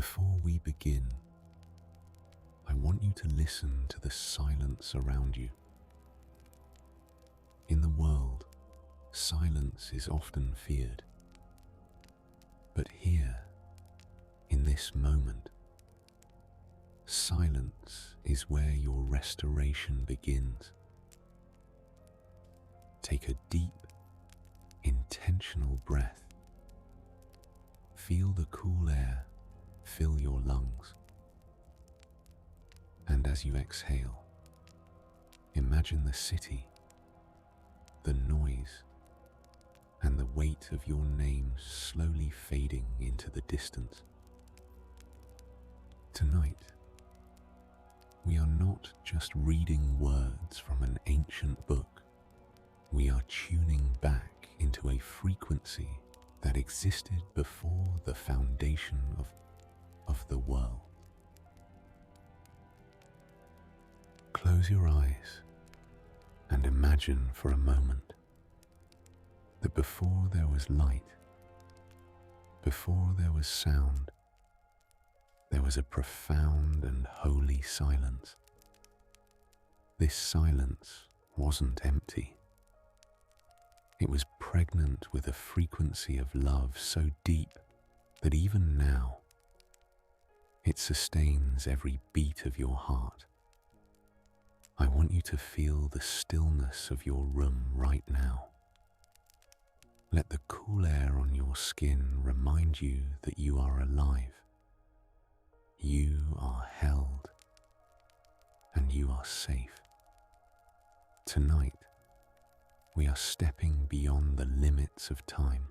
Before we begin, I want you to listen to the silence around you. In the world, silence is often feared. But here, in this moment, silence is where your restoration begins. Take a deep, intentional breath. Feel the cool air fill your lungs. And as you exhale, imagine the city, the noise, and the weight of your name slowly fading into the distance. Tonight, we are not just reading words from an ancient book. We are tuning back into a frequency that existed before the foundation of the world. Close your eyes and imagine for a moment that before there was light, before there was sound, there was a profound and holy silence. This silence wasn't empty. It was pregnant with a frequency of love so deep that even now, it sustains every beat of your heart. I want you to feel the stillness of your room right now. Let the cool air on your skin remind you that you are alive. You are held, and you are safe. Tonight, we are stepping beyond the limits of time.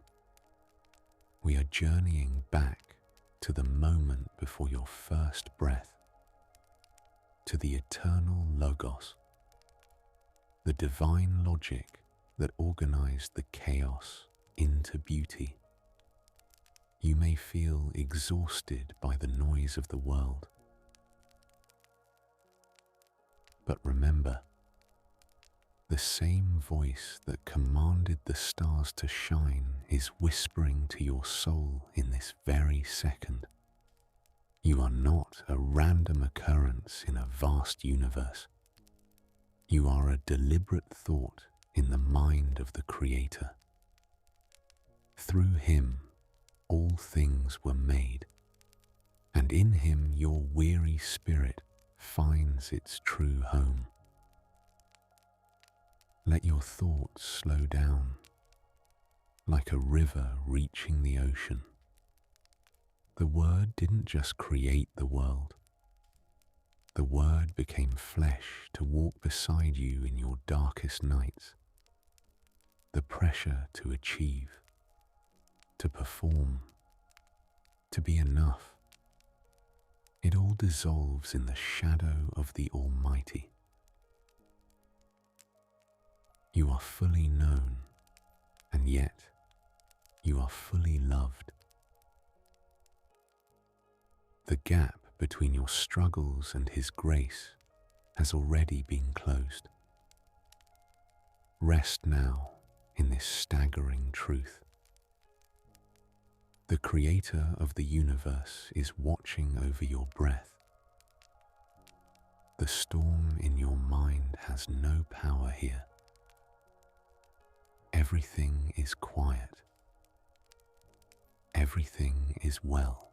We are journeying back to the moment before your first breath, to the eternal Logos, the divine logic that organized the chaos into beauty. You may feel exhausted by the noise of the world. But remember, the same voice that commanded the stars to shine is whispering to your soul in this very second. You are not a random occurrence in a vast universe. You are a deliberate thought in the mind of the Creator. Through Him, all things were made, and in Him your weary spirit finds its true home. Let your thoughts slow down, like a river reaching the ocean. The Word didn't just create the world. The Word became flesh to walk beside you in your darkest nights. The pressure to achieve, to perform, to be enough, it all dissolves in the shadow of the Almighty. You are fully known, and yet you are fully loved. The gap between your struggles and His grace has already been closed. Rest now in this staggering truth. The Creator of the universe is watching over your breath. The storm in your mind has no power here. Everything is quiet. Everything is well.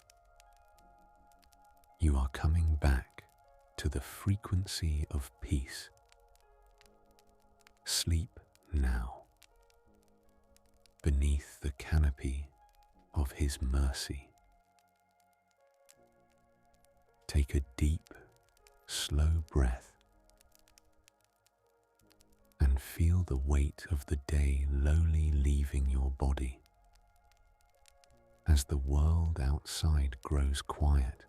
You are coming back to the frequency of peace. Sleep now, beneath the canopy of His mercy. Take a deep, slow breath and feel the weight of the day slowly leaving your body. As the world outside grows quiet,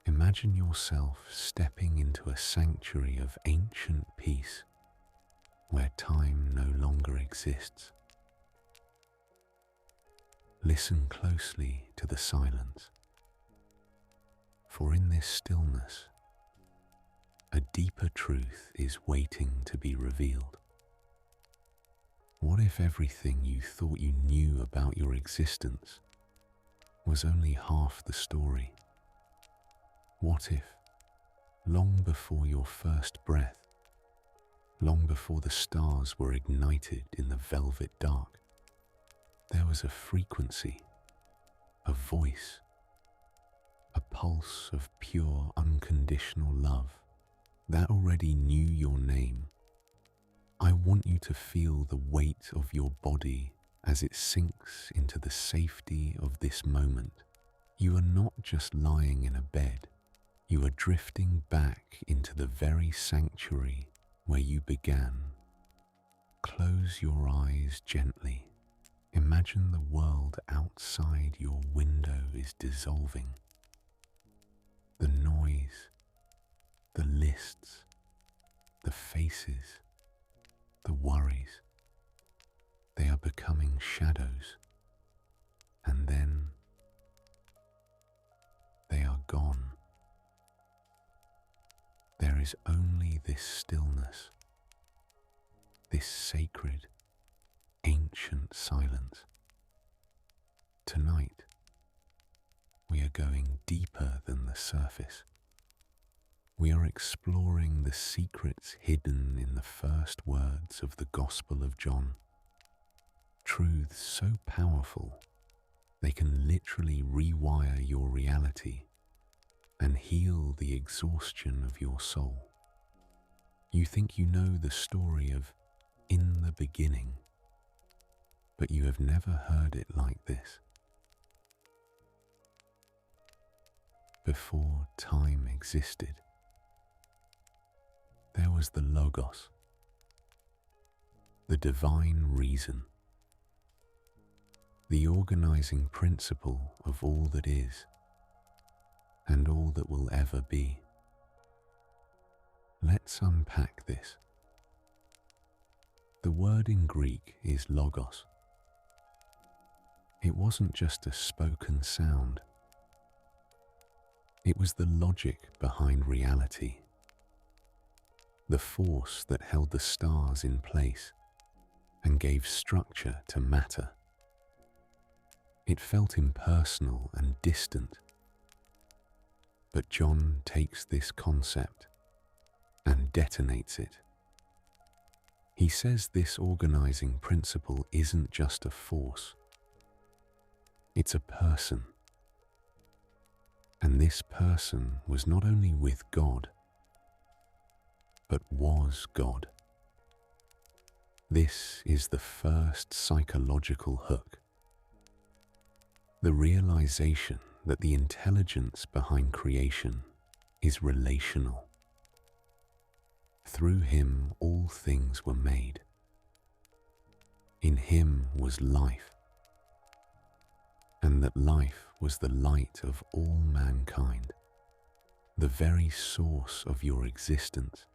imagine yourself stepping into a sanctuary of ancient peace where time no longer exists. Listen closely to the silence, for in this stillness, a deeper truth is waiting to be revealed. What if everything you thought you knew about your existence was only half the story? What if, long before your first breath, long before the stars were ignited in the velvet dark, there was a frequency, a voice, a pulse of pure, unconditional love that already knew your name? I want you to feel the weight of your body as it sinks into the safety of this moment. You are not just lying in a bed, you are drifting back into the very sanctuary where you began. Close your eyes gently. Imagine the world outside your window is dissolving. The noise, the lists, the faces, the worries, they are becoming shadows, and then they are gone. There is only this stillness, this sacred, ancient silence. Tonight, we are going deeper than the surface. We are exploring the secrets hidden in the first words of the Gospel of John. Truths so powerful, they can literally rewire your reality and heal the exhaustion of your soul. You think you know the story of in the beginning, but you have never heard it like this. Before time existed, there was the Logos, the divine reason, the organizing principle of all that is and all that will ever be. Let's unpack this. The word in Greek is logos. It wasn't just a spoken sound. It was the logic behind reality, the force that held the stars in place and gave structure to matter. It felt impersonal and distant, but John takes this concept and detonates it. He says this organizing principle isn't just a force, it's a person. And this person was not only with God, but was God. This is the first psychological hook. The realization that the intelligence behind creation is relational. Through him all things were made. In him was life, and that life was the light of all mankind, the very source of your existence.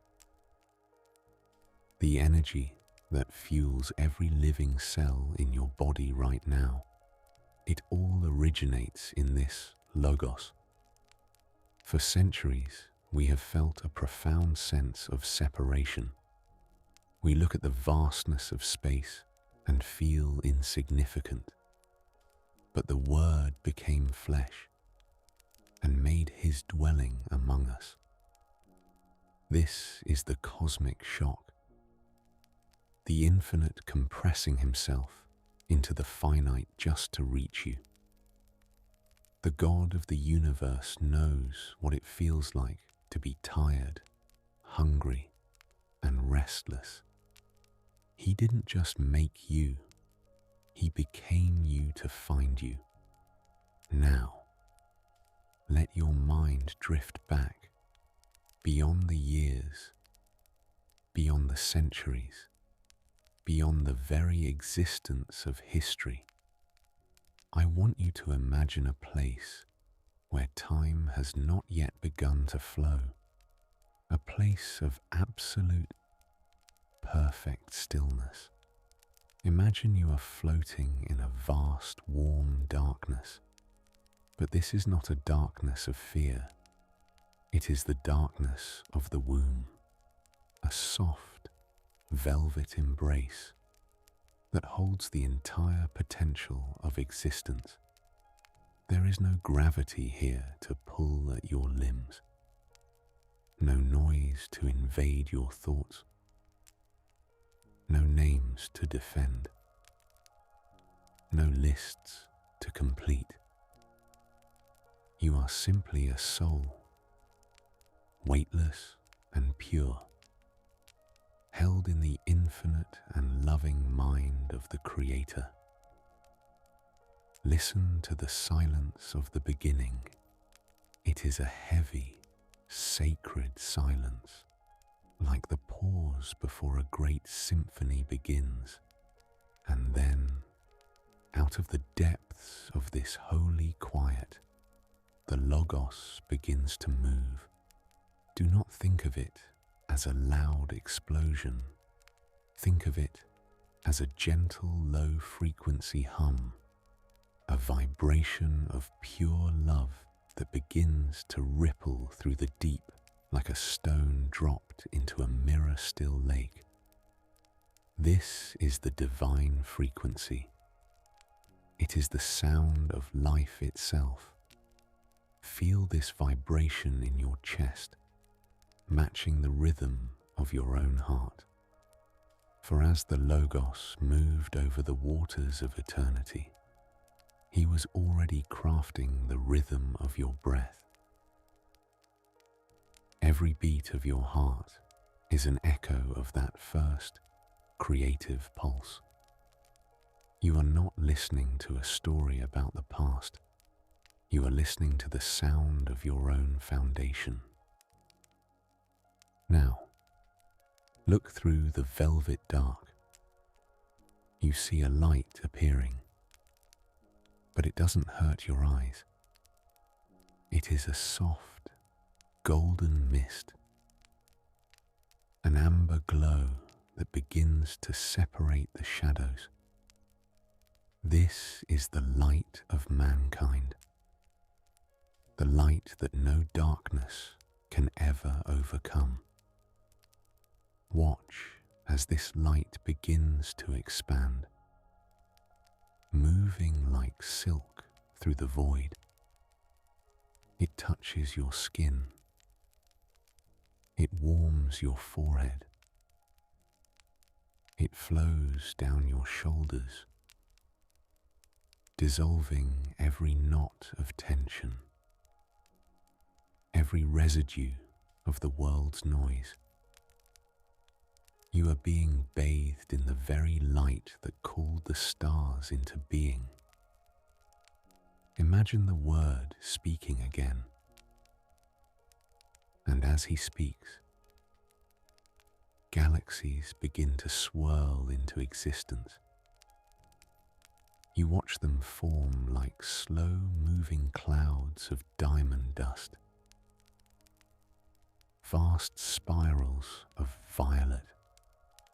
The energy that fuels every living cell in your body right now, it all originates in this Logos. For centuries, we have felt a profound sense of separation. We look at the vastness of space and feel insignificant. But the Word became flesh and made his dwelling among us. This is the cosmic shock, the infinite compressing himself into the finite just to reach you. The God of the universe knows what it feels like to be tired, hungry, and restless. He didn't just make you, he became you to find you. Now, let your mind drift back, beyond the years, beyond the centuries, beyond the very existence of history. I want you to imagine a place where time has not yet begun to flow, a place of absolute, perfect stillness. Imagine you are floating in a vast, warm darkness, but this is not a darkness of fear. It is the darkness of the womb, a soft, velvet embrace that holds the entire potential of existence. There is no gravity here to pull at your limbs, no noise to invade your thoughts, no names to defend, no lists to complete. You are simply a soul, weightless and pure, held in the infinite and loving mind of the Creator. Listen to the silence of the beginning. It is a heavy, sacred silence, like the pause before a great symphony begins. And then, out of the depths of this holy quiet, the Logos begins to move. Do not think of it as a loud explosion. Think of it as a gentle, low-frequency hum, a vibration of pure love that begins to ripple through the deep like a stone dropped into a mirror-still lake. This is the divine frequency. It is the sound of life itself. Feel this vibration in your chest, matching the rhythm of your own heart. For as the Logos moved over the waters of eternity, he was already crafting the rhythm of your breath. Every beat of your heart is an echo of that first creative pulse. You are not listening to a story about the past. You are listening to the sound of your own foundation. Now, look through the velvet dark. You see a light appearing, but it doesn't hurt your eyes. It is a soft, golden mist, an amber glow that begins to separate the shadows. This is the light of mankind, the light that no darkness can ever overcome. Watch as this light begins to expand, moving like silk through the void. It touches your skin. It warms your forehead. It flows down your shoulders, dissolving every knot of tension, every residue of the world's noise. You are being bathed in the very light that called the stars into being. Imagine the Word speaking again. And as he speaks, galaxies begin to swirl into existence. You watch them form like slow-moving clouds of diamond dust. Vast spirals of violet,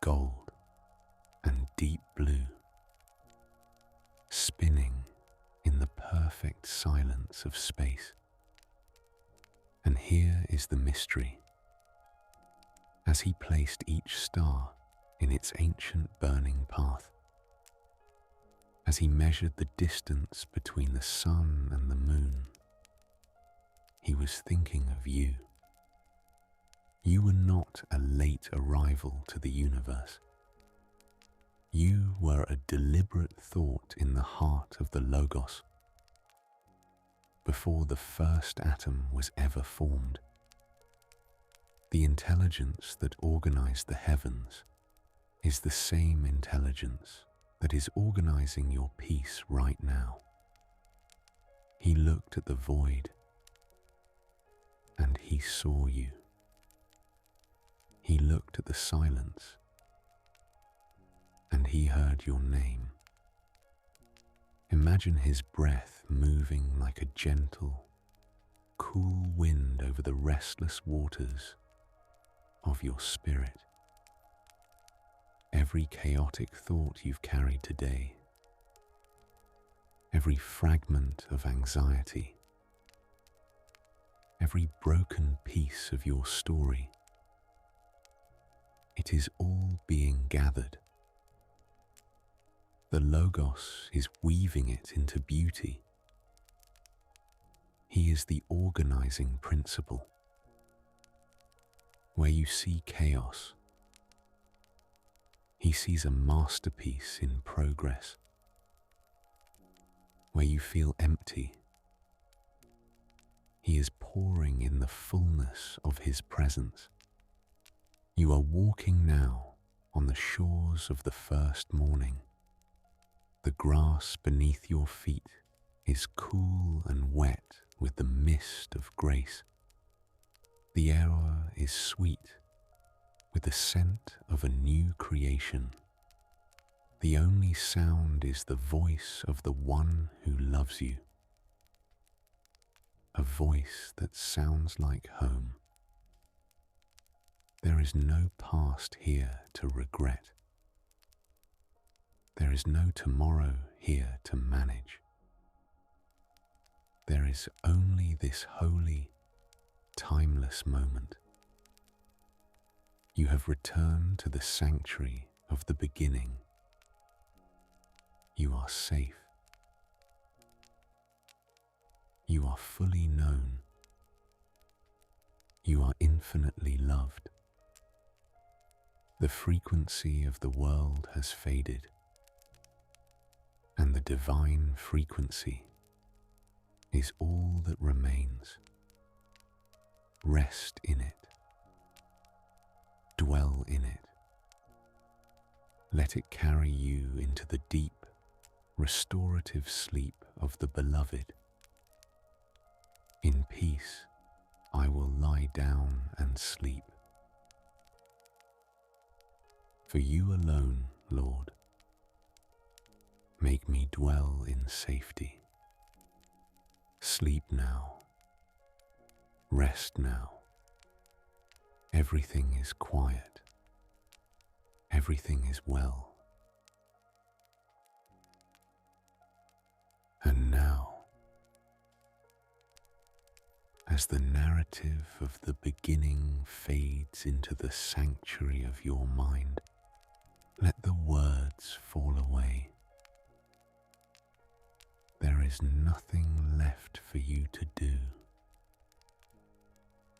gold, and deep blue, spinning in the perfect silence of space. And here is the mystery. As he placed each star in its ancient burning path, as he measured the distance between the sun and the moon, he was thinking of you. You were not a late arrival to the universe. You were a deliberate thought in the heart of the Logos. Before the first atom was ever formed, the intelligence that organized the heavens is the same intelligence that is organizing your peace right now. He looked at the void and he saw you. He looked at the silence and he heard your name. Imagine his breath moving like a gentle, cool wind over the restless waters of your spirit. Every chaotic thought you've carried today, every fragment of anxiety, every broken piece of your story, it is all being gathered. The Logos is weaving it into beauty. He is the organizing principle. Where you see chaos, He sees a masterpiece in progress. Where you feel empty, He is pouring in the fullness of His presence. You are walking now on the shores of the first morning. The grass beneath your feet is cool and wet with the mist of grace. The air is sweet with the scent of a new creation. The only sound is the voice of the one who loves you. A voice that sounds like home. There is no past here to regret. There is no tomorrow here to manage. There is only this holy, timeless moment. You have returned to the sanctuary of the beginning. You are safe. You are fully known. You are infinitely loved. The frequency of the world has faded, and the divine frequency is all that remains. Rest in it. Dwell in it. Let it carry you into the deep, restorative sleep of the beloved. In peace, I will lie down and sleep. For you alone, Lord, make me dwell in safety. Sleep now. Rest now. Everything is quiet. Everything is well. And now, as the narrative of the beginning fades into the sanctuary of your mind, let the words fall away. There is nothing left for you to do.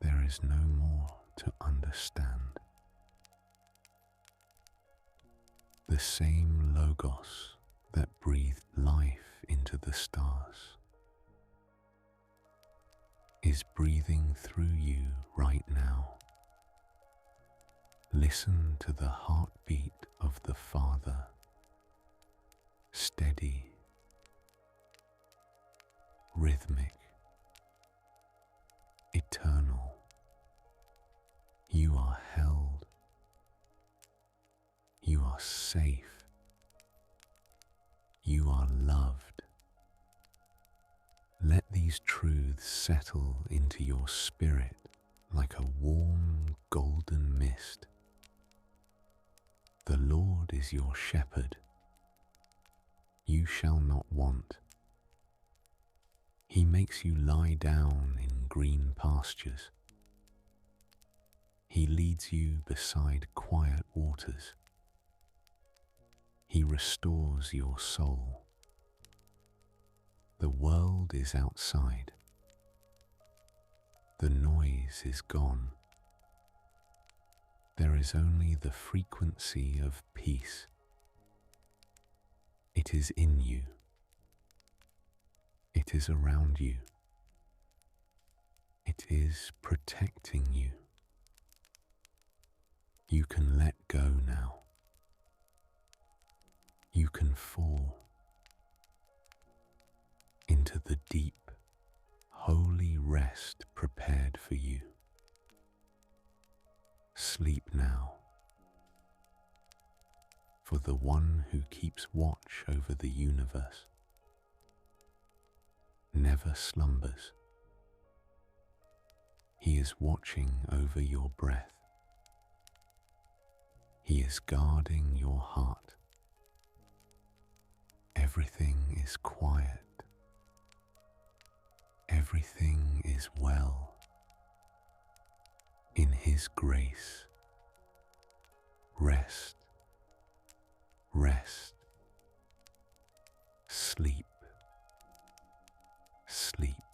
There is no more to understand. The same Logos that breathed life into the stars is breathing through you right now. Listen to the heartbeat of the Father, steady, rhythmic, eternal. You are held. You are safe. You are loved. Let these truths settle into your spirit like a warm golden mist. The Lord is your shepherd. You shall not want. He makes you lie down in green pastures. He leads you beside quiet waters. He restores your soul. The world is outside. The noise is gone. There is only the frequency of peace. It is in you. It is around you. It is protecting you. You can let go now. You can fall into the deep, holy rest prepared for you. Sleep now, for the one who keeps watch over the universe never slumbers. He is watching over your breath. He is guarding your heart. Everything is quiet. Everything is well. In His grace, rest, rest, sleep, sleep.